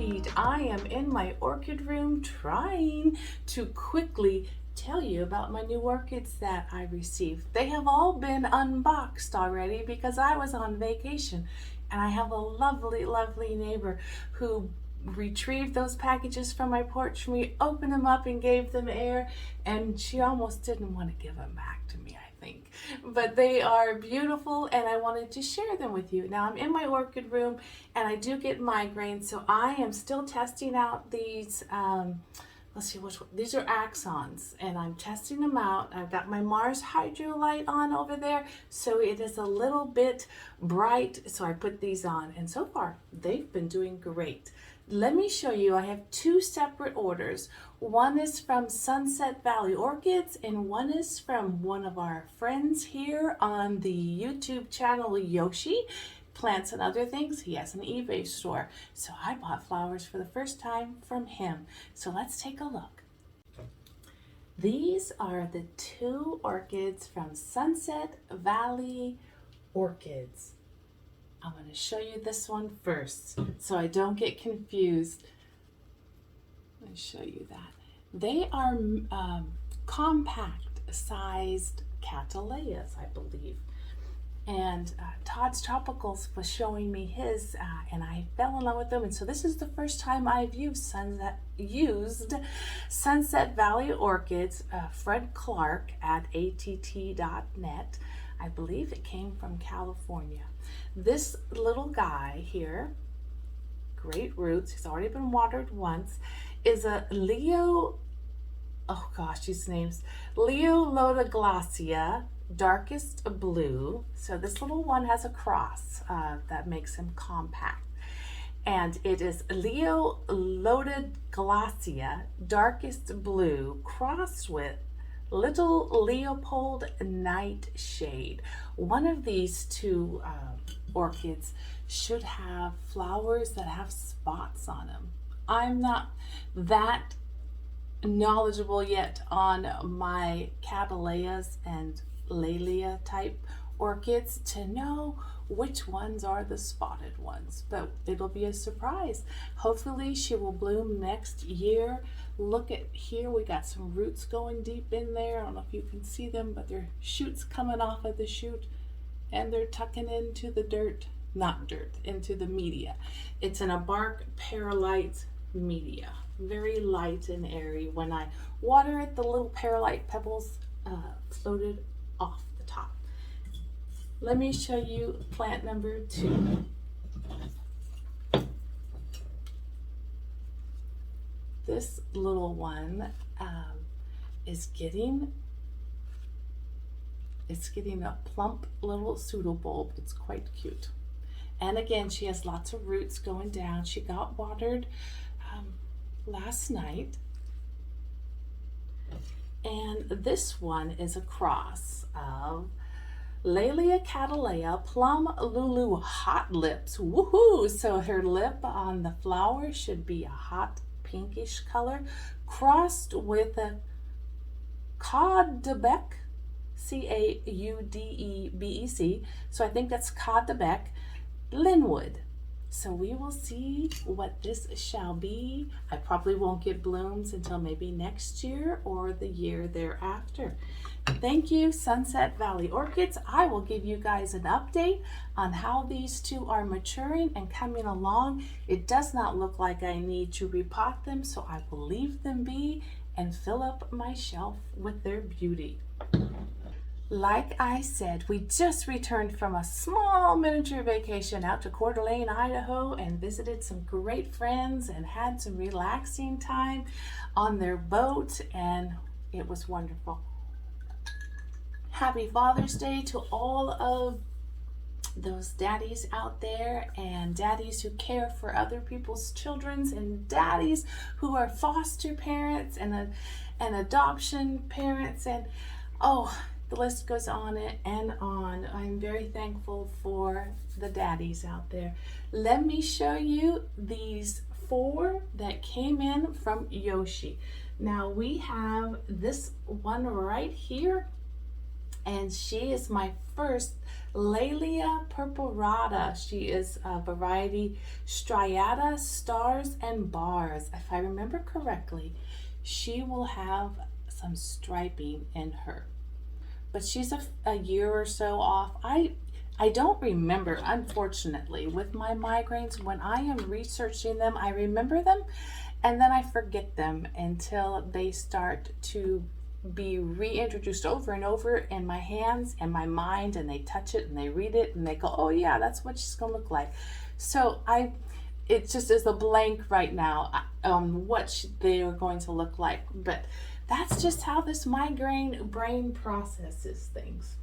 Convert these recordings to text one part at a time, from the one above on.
repeat. I am in my orchid room trying to quickly tell you about my new orchids that I received. They have all been unboxed already because I was on vacation, and I have a lovely neighbor who retrieved those packages from my porch for me, opened them up and gave them air, and she almost didn't want to give them back to me, I think. But they are beautiful and I wanted to share them with you. Now I'm in my orchid room and I do get migraines, so I am still testing out these let's see which one. These are axons, and I'm testing them out. I've got my Mars Hydro light on over there, so it is a little bit bright, so I put these on, and so far they've been doing great. Let me show you, I have two separate orders. One is from Sunset Valley Orchids, and one is from one of our friends here on the YouTube channel, Yoshi Plants and Other Things. He has an eBay store, so I bought flowers for the first time from him. So let's take a look. These are the two orchids from Sunset Valley Orchids. I'm going to show you this one first so I don't get confused. Let me show you that. They are compact sized cattleyas, I believe. And Todd's Tropicals was showing me his, and I fell in love with them. And so this is the first time I've used Sunset Valley Orchids. Fred Clark at att.net. I believe it came from California. This little guy here, great roots, he's already been watered once, is a Leo, oh gosh, these names, Galilea, darkest blue. So this little one has a cross that makes him compact, and it is Leo Galilea, darkest blue, crossed with Little Leopold Nightshade. One of these two orchids should have flowers that have spots on them. I'm not that knowledgeable yet on my cattleyas and Allelia type orchids to know which ones are the spotted ones, but it'll be a surprise. Hopefully she will bloom next year. Look at here, we got some roots going deep in there. I don't know if you can see them, but they're shoots coming off of the shoot, and they're tucking into the dirt, not dirt, into the media. It's in a bark perlite media, very light and airy. When I water it, the little perlite pebbles floated off the top. Let me show you plant number 2. This little one is getting a plump little pseudobulb. It's quite cute. And again, she has lots of roots going down. She got watered last night. And this one is a cross of Allelia Galilea, Plum Lulu Hot Lips. Woohoo! So her lip on the flower should be a hot pinkish color, crossed with a Caudebec, Caudebec. So I think that's Caudebec, Linwood. So we will see what this shall be. I probably won't get blooms until maybe next year or the year thereafter. Thank you, Sunset Valley Orchids. I will give you guys an update on how these two are maturing and coming along. It does not look like I need to repot them, so I will leave them be and fill up my shelf with their beauty. Like I said, we just returned from a small miniature vacation out to Coeur d'Alene, Idaho, and visited some great friends and had some relaxing time on their boat, and it was wonderful. Happy Father's Day to all of those daddies out there, and daddies who care for other people's children, and daddies who are foster parents and adoption parents, and oh, the list goes on and on. I'm very thankful for the daddies out there. Let me show you these 4 that came in from Yoshi. Now we have this one right here, and she is my first Allelia purpurata. She is a variety striata, stars, and bars. If I remember correctly, she will have some striping in her. But she's a year or so off. I don't remember, unfortunately, with my migraines, when I am researching them, I remember them and then I forget them until they start to be reintroduced over and over in my hands and my mind, and they touch it and they read it and they go, oh yeah, that's what she's gonna look like. So it just is a blank right now on what they are going to look like. But that's just how this migraine brain processes things.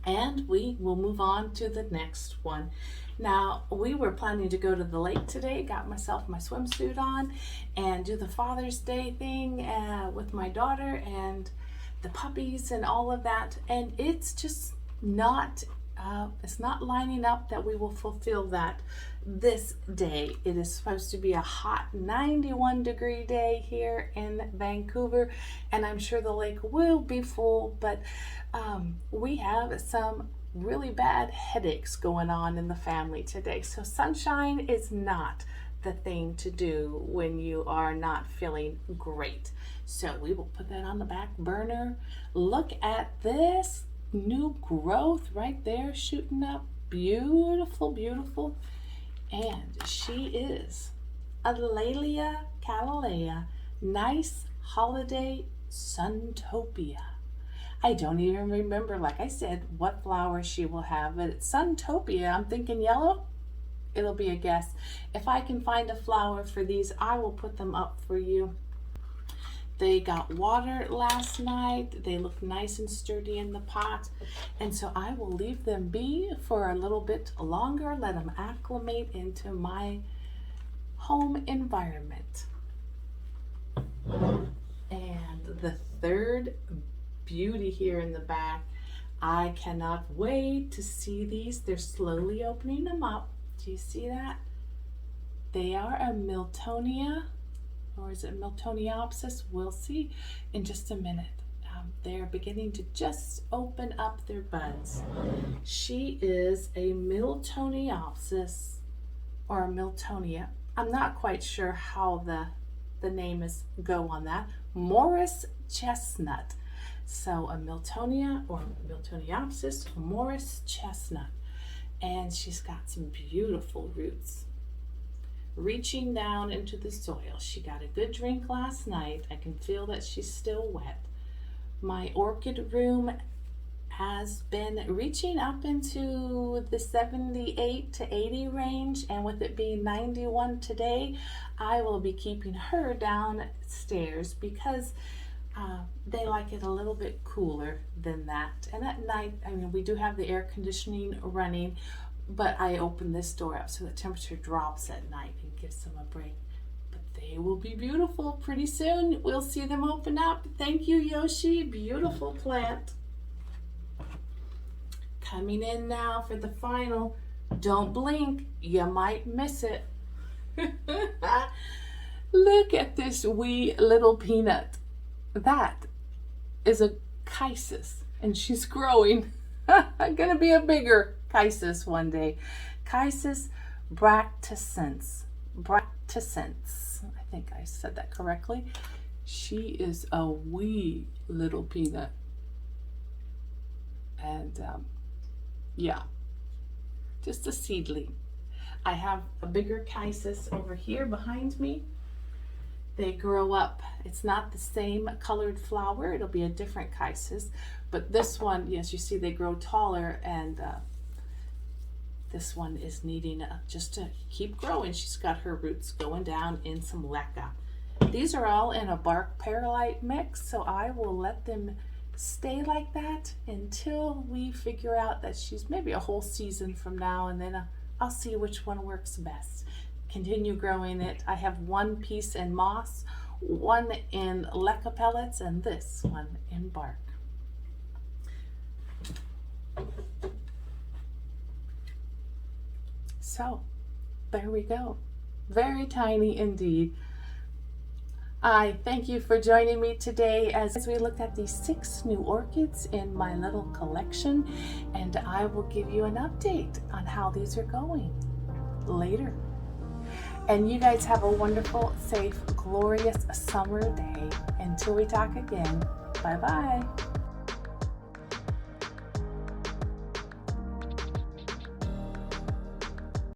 And we will move on to the next one. Now, we were planning to go to the lake today, got myself my swimsuit on and do the Father's Day thing with my daughter and the puppies and all of that. And it's just not, it's not lining up that we will fulfill that this day. It is supposed to be a hot 91-degree day here in Vancouver, and I'm sure the lake will be full, but we have some really bad headaches going on in the family today. So sunshine is not the thing to do when you are not feeling great. So we will put that on the back burner. Look at this new growth right there shooting up. Beautiful, beautiful. And she is Allelia Galilea, nice holiday Suntopia. I don't even remember, like I said, what flower she will have, but it's Suntopia. I'm thinking yellow. It'll be a guess. If I can find a flower for these, I will put them up for you. They got water last night. They look nice and sturdy in the pot. And so I will leave them be for a little bit longer, let them acclimate into my home environment. And the third beauty here in the back, I cannot wait to see these. They're slowly opening them up. Do you see that? They are a Miltonia, or is it Miltoniopsis? We'll see in just a minute. They're beginning to just open up their buds. She is a Miltoniopsis or a Miltonia. I'm not quite sure how the name is go on that. Morris Chestnut. So a Miltonia or Miltoniopsis, Morris Chestnut. And she's got some beautiful roots reaching down into the soil. She got a good drink last night. I can feel that she's still wet. My orchid room has been reaching up into the 78 to 80 range, and with it being 91 today, I will be keeping her downstairs because they like it a little bit cooler than that. And at night, I mean, we do have the air conditioning running, but I open this door up so the temperature drops at night and gives them a break. But they will be beautiful pretty soon. We'll see them open up. Thank you, Yoshi. Beautiful plant. Coming in now for the final. Don't blink. You might miss it. Look at this wee little peanut. That is a chisis, and she's growing. Gonna be a bigger chisis one day. Chisis bractescens. Bractescens. I think I said that correctly. She is a wee little peanut. And yeah, just a seedling. I have a bigger chisis over here behind me. They grow up. It's not the same colored flower. It'll be a different chisis. But this one, yes, you see they grow taller, and this one is needing just to keep growing. She's got her roots going down in some leca. These are all in a bark perlite mix, so I will let them stay like that until we figure out that she's maybe a whole season from now, and then I'll see which one works best. Continue growing it. I have one piece in moss, one in leca pellets, and this one in bark. So there we go. Very tiny indeed. I thank you for joining me today as we looked at these 6 new orchids in my little collection. and I will give you an update on how these are going later. And you guys have a wonderful, safe, glorious summer day. Until we talk again, bye-bye.